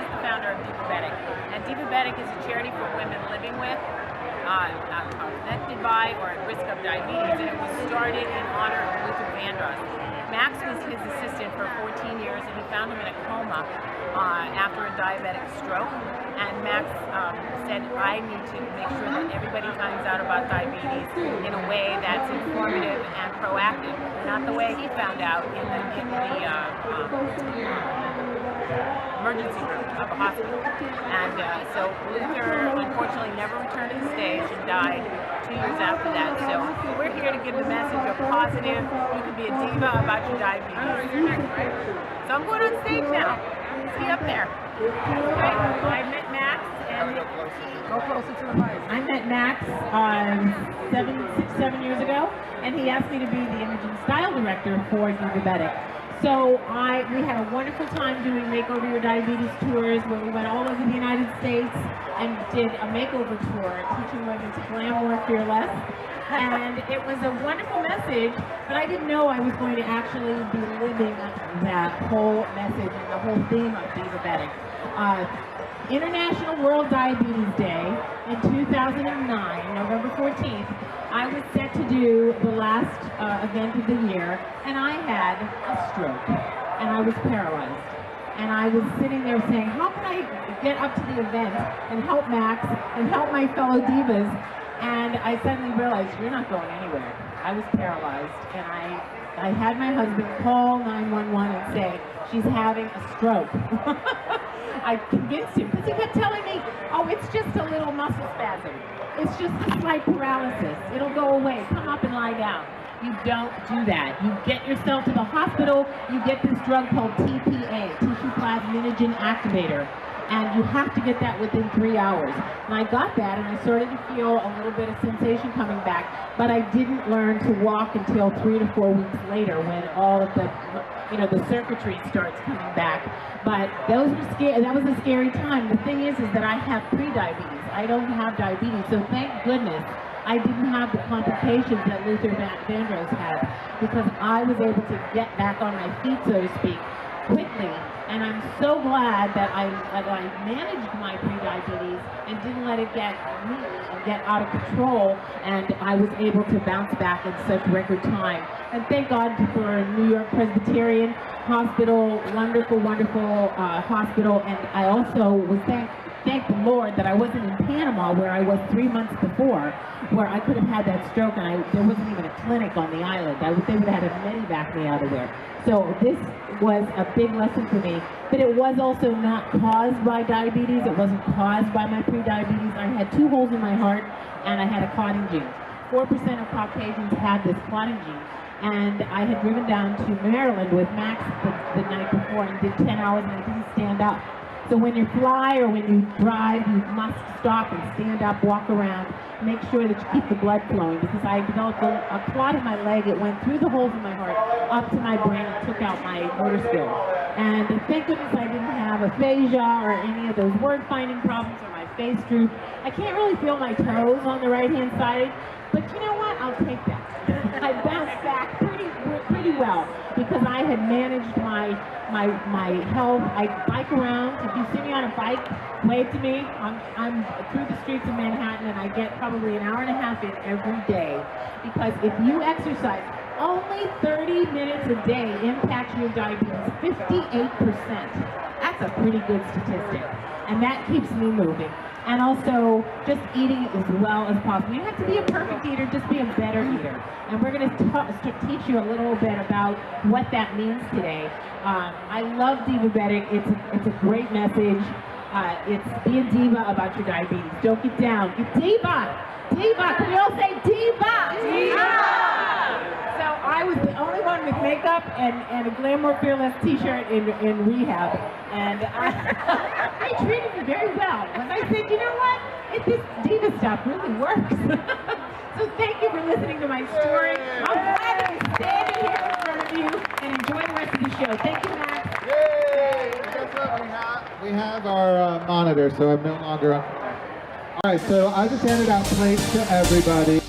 is the founder of diabetic. And diabetic is a charity for women living with, connected by, or at risk of diabetes. And it was started in honor of Luther Vandross. Max was his assistant for 14 years, and he found him in a coma after a diabetic stroke. And Max said, I need to make sure that everybody finds out about diabetes in a way that's informative and proactive, not the way he found out in the emergency room of a hospital. And so Luther unfortunately never returned to the stage and died 2 years after that. So we're here to give the message of positive. You can be a diva about your diabetes. So I'm going on stage now. See up there. Okay. I met Max and go closer to the mic. I met Max 7 years ago, and he asked me to be the image and style director for diabetic. So we had a wonderful time doing Makeover Your Diabetes tours, where we went all over the United States and did a makeover tour teaching women to glam more fearless. And it was a wonderful message, but I didn't know I was going to actually be living that whole message and the whole theme of diabetic. International World Diabetes Day in 2009, November 14th, I was set to do the last event of the year, and I had a stroke, and I was paralyzed. And I was sitting there saying, how can I get up to the event and help Max and help my fellow divas? And I suddenly realized, you're not going anywhere. I was paralyzed, and I had my husband call 911 and say, she's having a stroke. I convinced him, because he kept telling me, oh, it's just a little muscle spasm. It's just a slight paralysis. It'll go away. Come up and lie down. You don't do that. You get yourself to the hospital, you get this drug called TPA, tissue plasminogen activator, and you have to get that within 3 hours. And I got that, and I started to feel a little bit of sensation coming back, but I didn't learn to walk until 3 to 4 weeks later, when all of the, the circuitry starts coming back. But those were scary. That was a scary time. The thing is that I have pre-diabetes. I don't have diabetes, so thank goodness I didn't have the complications that Luther Vandross had, because I was able to get back on my feet, so to speak, quickly. And I'm so glad that I managed my pre-diabetes and didn't let it get me and get out of control, and I was able to bounce back in such record time. And thank God for New York Presbyterian Hospital, wonderful, wonderful hospital. And I also was thank the Lord that I wasn't in Panama, where I was 3 months before, where I could have had that stroke, and there wasn't even a clinic on the island. They would have had a medevac me out of there. So this was a big lesson for me. But it was also not caused by diabetes. It wasn't caused by my pre-diabetes. I had 2 holes in my heart, and I had a clotting gene. 4% of Caucasians had this clotting gene. And I had driven down to Maryland with Max the night before and did 10 hours, and I didn't stand up. So when you fly or when you drive, you must stop and stand up, walk around, make sure that you keep the blood flowing, because I developed a clot in my leg. It went through the holes in my heart, up to my brain, and took out my motor skills. And thank goodness I didn't have aphasia or any of those word-finding problems, or my face droop. I can't really feel my toes on the right-hand side, but you know what? I'll take that. I bounced back pretty well, because I had managed my health. I bike around. If you see me on a bike, wave to me. I'm through the streets of Manhattan, and I get probably an hour and a half in every day, because if you exercise, only 30 minutes a day impacts your diabetes 58%. That's a pretty good statistic, and that keeps me moving. And also, just eating as well as possible. You don't have to be a perfect eater, just be a better eater. And we're going to teach you a little bit about what that means today. I love diabetic. It's a great message. It's be a diva about your diabetes. Don't get down. Get diva! Diva! Can we all say diva? Diva! So I was the only one with makeup and a Glamour Fearless t-shirt in rehab. And I treated me very well. And I said, you know what? This diva stuff really works. So thank you for listening to my story. I'm glad to be standing here in front of you and enjoy the rest of the show. Thank you, Max. Yay! Guess what? We have our monitor, so I'm no longer on. All right, so I just handed out plates to everybody.